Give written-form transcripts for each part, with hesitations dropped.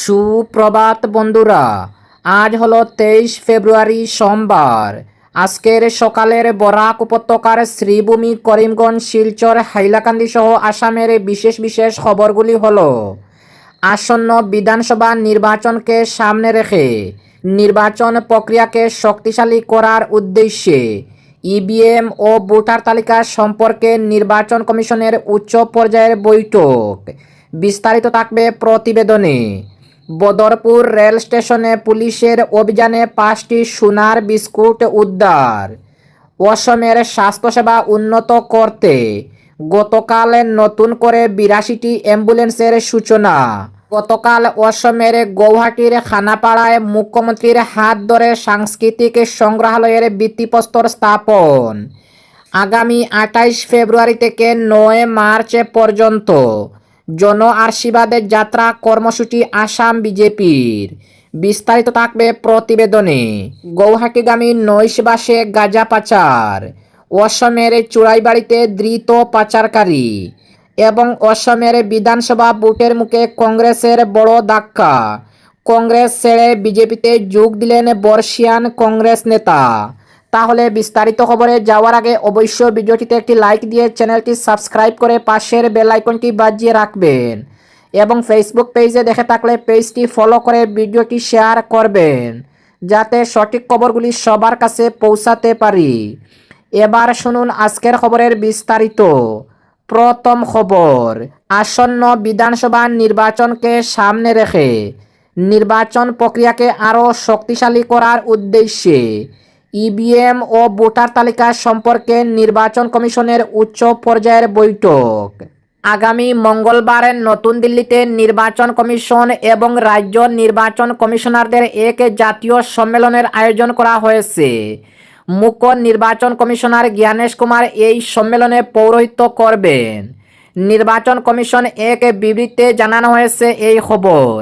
সুপ্রভাত বন্ধুরা, আজ হলো 23 ফেব্রুয়ারি সোমবার। আজকের সকালের বরাক উপত্যকার শ্রীভূমি, করিমগঞ্জ, শিলচর, হাইলাকান্দি সহ আসামের বিশেষ বিশেষ খবরগুলি হলো: আসন্ন বিধানসভা নির্বাচনকে সামনে রেখে নির্বাচন প্রক্রিয়াকে শক্তিশালী করার উদ্দেশ্যে ইভিএম ও ভোটার তালিকা সম্পর্কে নির্বাচন কমিশনের উচ্চ পর্যায়ের বৈঠক। বিস্তারিত থাকবে প্রতিবেদনে। বদরপুর রেল স্টেশনে পুলিশের অভিযানে 5টি সোনার বিস্কুট উদ্ধার। অসমের স্বাস্থ্যসেবা উন্নত করতে গতকাল নতুন করে 82টি অ্যাম্বুলেন্সের সূচনা। গতকাল অসমের গৌহাটির খানাপাড়ায় মুখ্যমন্ত্রীর হাত ধরে সাংস্কৃতিক সংগ্রহালয়ের ভিত্তিপ্রস্তর স্থাপন। আগামী 28 ফেব্রুয়ারি থেকে 9 মার্চ পর্যন্ত জন আশীর্বাদের যাত্রা কর্মসূচি আসাম বিজেপির। বিস্তারিত থাকবে প্রতিবেদনে। গৌহাটিগামী নৈশ বাসে গাঁজা পাচার, অসমের চুড়াইবাড়িতে ধৃত পাচারকারী এবং অসমের বিধানসভা ভোটের মুখে কংগ্রেসের বড় ধাক্কা। কংগ্রেস ছেড়ে বিজেপিতে যোগ দিলেন বর্ষিয়ান কংগ্রেস নেতা। তাহলে বিস্তারিত খবরে যাওয়ার আগে অবশ্যই ভিডিওটিতে একটি লাইক দিয়ে চ্যানেলটি সাবস্ক্রাইব করে পাশের বেল আইকনটি বাজিয়ে রাখবেন এবং ফেসবুক পেজে দেখে থাকলে পেজটি ফলো করে ভিডিওটি শেয়ার করবেন, যাতে সঠিক খবরগুলি সবার কাছে পৌঁছাতে পারি। এবার শুনুন আজকের খবরের বিস্তারিত। প্রথম খবর, আসন্ন বিধানসভা নির্বাচনকে সামনে রেখে নির্বাচন প্রক্রিয়াকে আরও শক্তিশালী করার উদ্দেশ্যে ইভিএম ও ভোটার তালিকা সম্পর্কে নির্বাচন কমিশনের উচ্চ পর্যায়ের বৈঠক আগামী মঙ্গলবার নতুন দিল্লিতে নির্বাচন কমিশন এবং রাজ্য নির্বাচন কমিশনারদের এক জাতীয় সম্মেলনের আয়োজন করা হয়েছে। মুখ্য নির্বাচন কমিশনার জ্ঞানেশ কুমার এই সম্মেলনে পৌরোহিত্য করবেন। নির্বাচন কমিশন এক বিবৃতিতে জানানো হয়েছে এই খবর।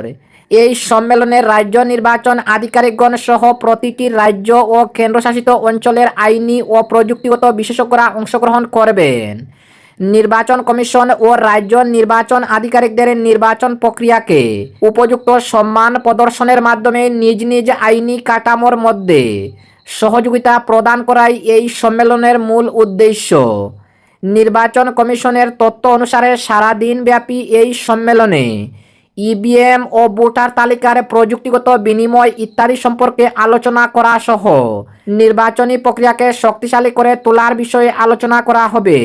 এই সম্মেলনে রাজ্য নির্বাচন আধিকারিকগণ সহ প্রতিটি রাজ্য ও কেন্দ্রশাসিত অঞ্চলের আইনি ও প্রযুক্তিগত বিশেষজ্ঞরা অংশগ্রহণ করবেন। নির্বাচন কমিশন ও রাজ্য নির্বাচন আধিকারিকদের নির্বাচন প্রক্রিয়াকে উপযুক্ত সম্মান প্রদর্শনের মাধ্যমে নিজ নিজ আইনি কাঠামোর মধ্যে সহযোগিতা প্রদান করাই এই সম্মেলনের মূল উদ্দেশ্য। নির্বাচন কমিশনের তথ্য অনুসারে সারা দিনব্যাপী এই সম্মেলনে ইভিএম ও ভোটার তালিকার প্রযুক্তিগত বিনিময় ইত্যাদি সম্পর্কে আলোচনা করা সহ নির্বাচনী প্রক্রিয়াকে শক্তিশালী করে তোলার বিষয়ে আলোচনা করা হবে।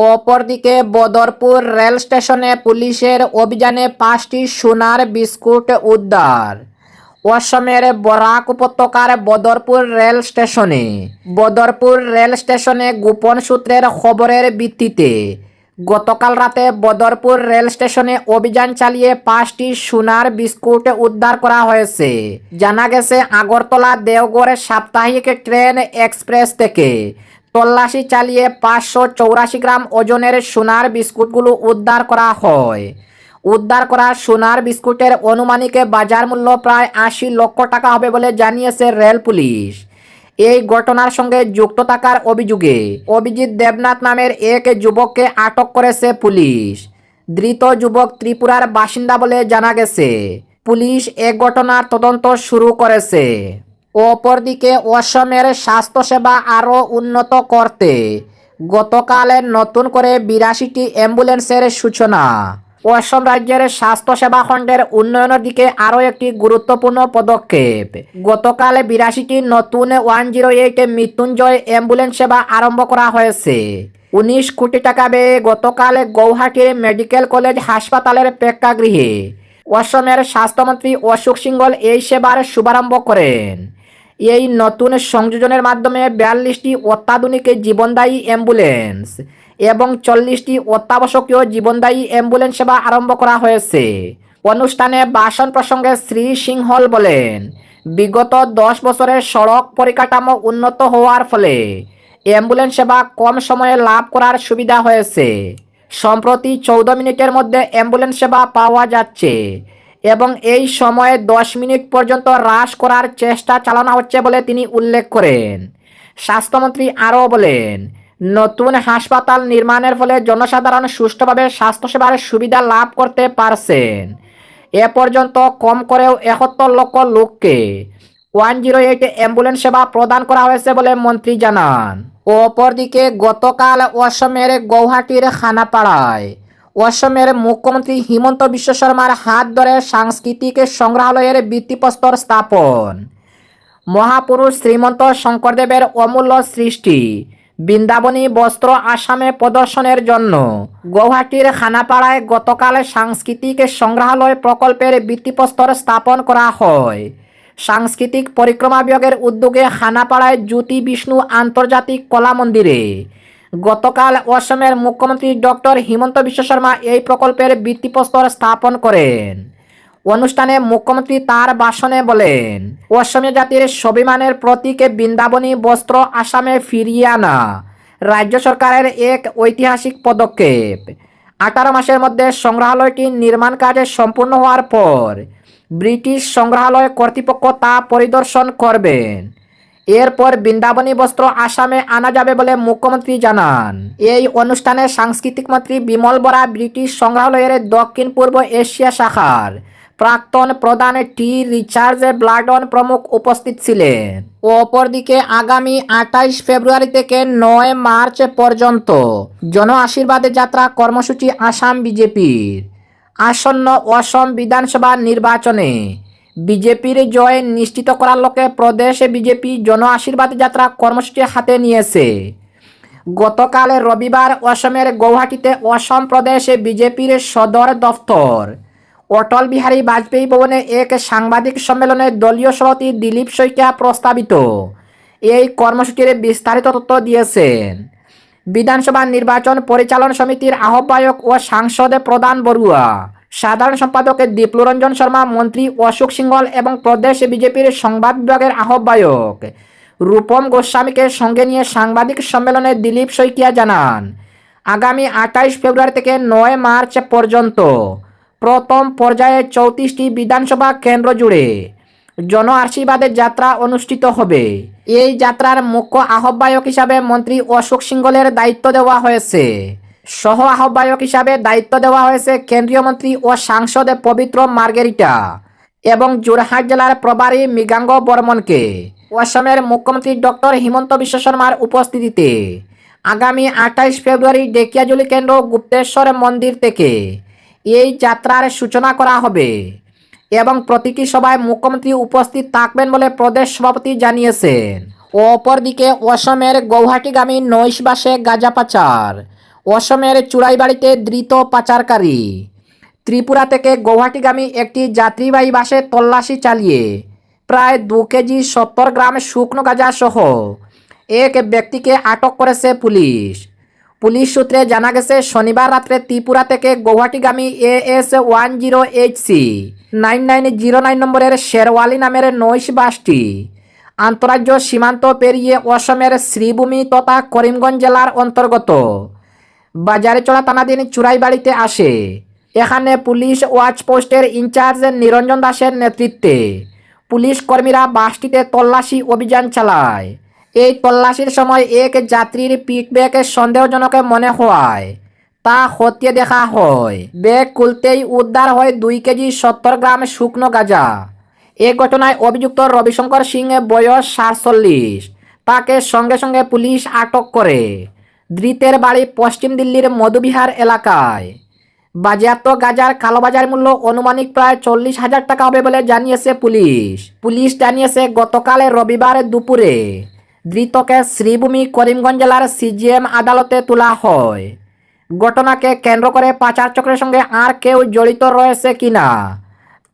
অপরদিকে বদরপুর রেল স্টেশনে পুলিশের অভিযানে 5টি সোনার বিস্কুট উদ্ধার। অসমের বরাক উপত্যকার বদরপুর রেল স্টেশনে গোপন সূত্রের খবরের ভিত্তিতে গতকাল রাতে বদরপুর রেল স্টেশনে অভিযান চালিয়ে 5টি সোনার বিস্কুট উদ্ধার করা হয়েছে। জানা গেছে, আগরতলা দেওঘর সাপ্তাহিক ট্রেন এক্সপ্রেস থেকে তল্লাশি চালিয়ে 584 গ্রাম ওজনের সোনার বিস্কুটগুলো উদ্ধার করা হয়। উদ্ধার করা সোনার বিস্কুটের আনুমানিক বাজার মূল্য প্রায় 80 লক্ষ টাকা হবে বলে জানিয়েছে রেল পুলিশ। এই ঘটনার সঙ্গে যুক্ত থাকার অভিযোগে অভিজিৎ দেবনাথ নামের এক যুবককে আটক করেছে পুলিশ। ধৃত যুবক ত্রিপুরার বাসিন্দা বলে জানা গেছে। পুলিশ এক ঘটনার তদন্ত শুরু করেছে। অপরদিকে অসমের স্বাস্থ্যসেবা আরও উন্নত করতে গতকাল নতুন করে 82টি অ্যাম্বুলেন্সের সূচনা। অসম রাজ্যের স্বাস্থ্যসেবা খণ্ডের উন্নয়নের দিকে আরও একটি গুরুত্বপূর্ণ পদক্ষেপ। গতকাল 82টি নতুন 108 মৃত্যুঞ্জয় অ্যাম্বুলেন্স সেবা আরম্ভ করা হয়েছে। 19 কোটি টাকা ব্যয়ে গতকাল গৌহাটির মেডিকেল কলেজ হাসপাতালের প্রেক্ষাগৃহে অসমের স্বাস্থ্যমন্ত্রী অশোক সিংঘল এই সেবার শুভারম্ভ করেন। এই নতুন সংযোজনের মাধ্যমে 42টি অত্যাধুনিক জীবনদায়ী অ্যাম্বুলেন্স এবং 40টি অত্যাবশ্যকীয় জীবনদায়ী অ্যাম্বুলেন্স সেবা আরম্ভ করা হয়েছে। অনুষ্ঠানে ভাষণ প্রসঙ্গে শ্রী সিংহল বলেন, বিগত 10 বছরের সড়ক পরিকাঠামো উন্নত হওয়ার ফলে অ্যাম্বুলেন্স সেবা কম সময়ে লাভ করার সুবিধা হয়েছে। সম্প্রতি 14 মিনিটের মধ্যে অ্যাম্বুলেন্স সেবা পাওয়া যাচ্ছে এবং এই সময়ে 10 মিনিট পর্যন্ত হ্রাস করার চেষ্টা চালানো হচ্ছে বলে তিনি উল্লেখ করেন। স্বাস্থ্যমন্ত্রী আরও বলেন, নতুন হাসপাতাল নির্মাণের ফলে জনসাধারণ সুষ্ঠুভাবে স্বাস্থ্যসেবার সুবিধা লাভ করতে পারছেন এ পর্যন্ত কম করেও 71 লক্ষ লোককে 108 অ্যাম্বুলেন্স সেবা প্রদান করা হয়েছে বলে মন্ত্রী জানান। অপরদিকে গতকাল অসমের গৌহাটির খানাপাড়ায় অসমের মুখ্যমন্ত্রী হিমন্ত বিশ্ব শর্মার হাত ধরে সাংস্কৃতিক সংগ্রহালয়ের ভিত্তিপ্রস্তর স্থাপন। মহাপুরুষ শ্রীমন্ত শঙ্করদেবের অমূল্য সৃষ্টি বৃন্দাবনী বস্ত্র আসামে প্রদর্শনের জন্য গৌহাটির খানাপাড়ায় গতকাল সাংস্কৃতিক সংগ্রহালয় প্রকল্পের ভিত্তিপ্রস্তর স্থাপন করা হয়। সাংস্কৃতিক পরিক্রমা বিভাগের উদ্যোগে খানাপাড়ায় জ্যোতি বিষ্ণু আন্তর্জাতিক কলা মন্দিরে গতকাল অসমের মুখ্যমন্ত্রী ডক্টর হিমন্ত বিশ্ব শর্মা এই প্রকল্পের ভিত্তিপ্রস্তর স্থাপন করেন। অনুষ্ঠানে মুখ্যমন্ত্রী তার ভাষণে বলেন, অসমীয়া জাতির স্বাভিমানের প্রতীক বৃন্দাবনী বস্ত্র আসামে ফিরিয়ে আনা রাজ্য সরকারের এক ঐতিহাসিক পদক্ষেপ। 18 মাসের মধ্যে সংগ্রহালয়টি নির্মাণ কাজ সম্পূর্ণ হওয়ার পর ব্রিটিশ সংগ্রহালয় কর্তৃপক্ষ তা পরিদর্শন করবেন। এরপর বৃন্দাবনী বস্ত্র আসামে আনা যাবে বলে মুখ্যমন্ত্রী জানান। এই অনুষ্ঠানে সাংস্কৃতিক মন্ত্রী বিমল বরা, ব্রিটিশ সংগ্রহালয়ের দক্ষিণ পূর্ব এশিয়া শাখার প্রাক্তন প্রধান টি রিচার্ড ব্লাডন প্রমুখ উপস্থিত ছিলেন। অপরদিকে আগামী 28 ফেব্রুয়ারি থেকে 9 মার্চ পর্যন্ত জন আশীর্বাদ যাত্রা কর্মসূচি আসাম বিজেপির। আসন্ন অসম বিধানসভা নির্বাচনে বিজেপির জয় নিশ্চিত করার লক্ষ্যে প্রদেশ বিজেপি জন আশীর্বাদ যাত্রা কর্মসূচি হাতে নিয়েছে। গতকাল রবিবার অসমের গৌহাটিতে অসম প্রদেশ বিজেপির সদর দফতর অটল বিহারী বাজপেয়ী ভবনে এক সাংবাদিক সম্মেলনে দলীয় সভাপতি দিলীপ শইকীয়া প্রস্তাবিত এই কর্মসূচির বিস্তারিত তথ্য দিয়েছেন। বিধানসভা নির্বাচন পরিচালনা সমিতির আহ্বায়ক ও সাংসদ প্রধান বড়ুয়া, সাধারণ সম্পাদক দীপ্লরঞ্জন শর্মা, মন্ত্রী অশোক সিংহল এবং প্রদেশ বিজেপির সংবাদ বিভাগের আহ্বায়ক রূপম গোস্বামীকে সঙ্গে নিয়ে সাংবাদিক সম্মেলনে দিলীপ শইকীয়া জানান, আগামী 28 ফেব্রুয়ারি থেকে 9 মার্চ পর্যন্ত প্রথম পর্যায়ে 34টি বিধানসভা কেন্দ্র জুড়ে জন আশীর্বাদের যাত্রা অনুষ্ঠিত হবে। এই যাত্রার মুখ্য আহ্বায়ক হিসাবে মন্ত্রী অশোক সিংহলের দায়িত্ব দেওয়া হয়েছে। সহ আহ্বায়ক হিসাবে দায়িত্ব দেওয়া হয়েছে কেন্দ্রীয় মন্ত্রী ও সাংসদ পবিত্র মার্গেরিটা এবং যোরহাট জেলার প্রভারী মৃগাঙ্গ বর্মনকে। অসমের মুখ্যমন্ত্রী ডক্টর হিমন্ত বিশ্ব শর্মার উপস্থিতিতে আগামী 28 ফেব্রুয়ারি ডেকিয়াজুলি কেন্দ্র গুপ্তেশ্বর মন্দির থেকে এই যাত্রার সূচনা করা হবে এবং প্রতিটি সভায় মুখ্যমন্ত্রী উপস্থিত থাকবেন বলে প্রদেশ সভাপতি জানিয়েছেন। অপরদিকে অসমের গৌহাটিগামী নৈশ বাসে গাঁজা পাচার, অসমের চুড়াইবাড়িতে ধৃত পাচারকারী। ত্রিপুরা থেকে গৌহাটিগামী একটি যাত্রীবাহী বাসে তল্লাশি চালিয়ে প্রায় 2 কেজি 70 গ্রাম শুকনো গাঁজা সহ এক ব্যক্তিকে আটক করেছে পুলিশ। পুলিশ সূত্রে জানা গেছে, শনিবার রাত্রে ত্রিপুরা থেকে গৌহাটিগামী AS10HC 9909 নম্বরের শেরওয়ালি নামের নৈশ বাসটি আন্তঃরাজ্য সীমান্ত পেরিয়ে অসমের শ্রীভূমি তথা করিমগঞ্জ জেলার অন্তর্গত বাজারেচড়া থানাধীন চুড়াইবাড়িতে আসে। এখানে পুলিশ ওয়াচ পোস্টের ইনচার্জ নিরঞ্জন দাসের নেতৃত্বে পুলিশ কর্মীরা বাসটিতে তল্লাশি অভিযান চালায়। এই তল্লাশির সময় এক যাত্রীর পিক ব্যাগ সন্দেহজনক মনে হওয়ায় তা খতিয়ে দেখা হয়। ব্যাগ খুলতেই উদ্ধার হয় 2 কেজি 70 গ্রাম শুকনো গাঁজা। এ ঘটনায় অভিযুক্ত রবিশঙ্কর সিং, বয়স 47, তাকে সঙ্গে সঙ্গে পুলিশ আটক করে। ধৃতের বাড়ি পশ্চিম দিল্লির মধুবিহার এলাকায়। বাজেয়াপ্ত গাঁজার কালোবাজার মূল্য অনুমানিক প্রায় 40,000 টাকা হবে বলে জানিয়েছে পুলিশ। পুলিশ জানিয়েছে, গতকাল রবিবার দুপুরে ধৃতকে শ্রীভূমি করিমগঞ্জ জেলার CGM আদালতে তোলা হয়। ঘটনাকে কেন্দ্র করে পাচার চক্রের সঙ্গে আর কেউ জড়িত রয়েছে কিনা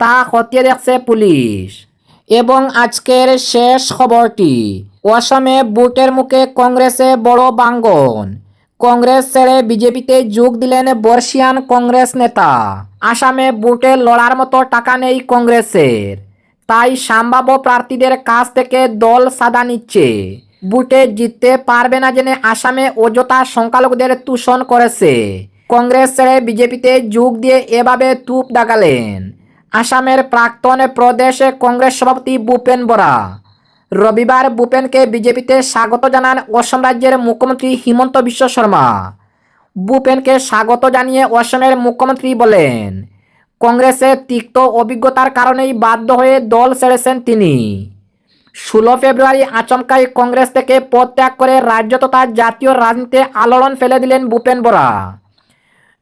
তা খতিয়ে দেখছে পুলিশ। এবং আজকের শেষ খবরটি, অসমে ভোটের মুখে কংগ্রেসে বড় ভাঙন। কংগ্রেস ছেড়ে বিজেপিতে যোগ দিলেন বর্ষিয়ান কংগ্রেস নেতা। আসামে ভোটে লড়ার মতো টাকা নেই কংগ্রেসের, তাই সম্ভাব্য প্রার্থীদের কাছ থেকে দল সাদা নিচ্ছে। ভোটে জিততে পারবে না জেনে আসামে অযথা সংখ্যালঘুদের তুষণ করেছে। কংগ্রেস ছেড়ে বিজেপিতে যোগ দিয়ে এভাবে তুপ দাগালেন আসামের প্রাক্তন প্রদেশ কংগ্রেস সভাপতি ভূপেন বরা। রবিবার ভূপেনকে বিজেপিতে স্বাগত জানান অসম রাজ্যের মুখ্যমন্ত্রী হিমন্ত বিশ্ব শর্মা। ভূপেনকে স্বাগত জানিয়ে অসমের মুখ্যমন্ত্রী বলেন, কংগ্রেসে তিক্ত অভিজ্ঞতার কারণেই বাধ্য হয়ে দল ছেড়েছেন তিনি। 16 ফেব্রুয়ারি আচমকাই কংগ্রেস থেকে পদত্যাগ করে রাজ্য তথা জাতীয় রাজনীতিতে আলোড়ন ফেলে দিলেন ভূপেন বরা।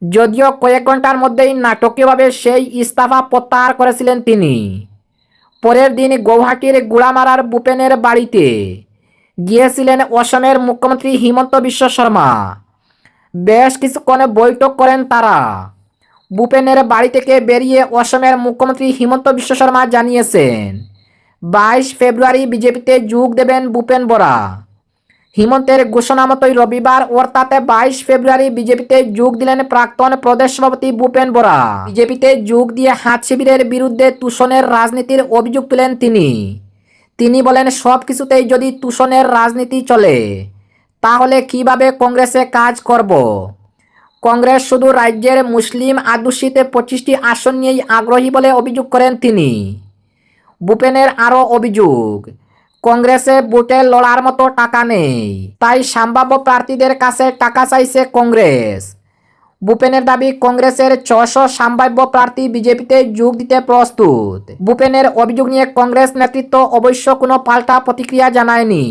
যদিও কয়েক ঘন্টার মধ্যেই নাটকীয়ভাবে সেই ইস্তফা প্রত্যাহার করেছিলেন তিনি। পরের দিন গৌহাটির গুড়ামারার ভূপেনের বাড়িতে গিয়েছিলেন অসমের মুখ্যমন্ত্রী হিমন্ত বিশ্ব শর্মা। বেশ কিছুক্ষণ বৈঠক করেন তারা। ভূপেনের বাড়ি থেকে বেরিয়ে অসমের মুখ্যমন্ত্রী হিমন্ত বিশ্ব শর্মা জানিয়েছেন 22 ফেব্রুয়ারি বিজেপিতে যোগ দেবেন ভূপেন বরা। হিমন্তের ঘোষণা মতোই রবিবার অর্থাৎ 22 ফেব্রুয়ারি বিজেপিতে যোগ দিলেন প্রাক্তন প্রদেশ সভাপতি ভূপেন বরা। বিজেপিতে যোগ দিয়ে হাত শিবিরের বিরুদ্ধে তুষণের রাজনীতির অভিযোগ তুলেন তিনি বলেন, সব কিছুতেই যদি তুষণের রাজনীতি চলে তাহলে কিভাবে কংগ্রেসে কাজ করব। কংগ্রেস শুধু রাজ্যের মুসলিম অধ্যুষিত 25টি আসন নিয়েই আগ্রহী বলে অভিযোগ করেন তিনি। ভূপেনের আরও অভিযোগ, কংগ্রেসে ভোটে লড়ার মতো টাকা নেই, তাই সম্ভাব্য প্রার্থীদের কাছে টাকা চাইছে কংগ্রেস। ভূপেনের দাবি, কংগ্রেসের 600 সম্ভাব্য প্রার্থী বিজেপিতে যোগ দিতে প্রস্তুত। ভূপেনের অভিযোগ নিয়ে কংগ্রেস নেতৃত্ব অবশ্য কোনো পাল্টা প্রতিক্রিয়া জানায়নি।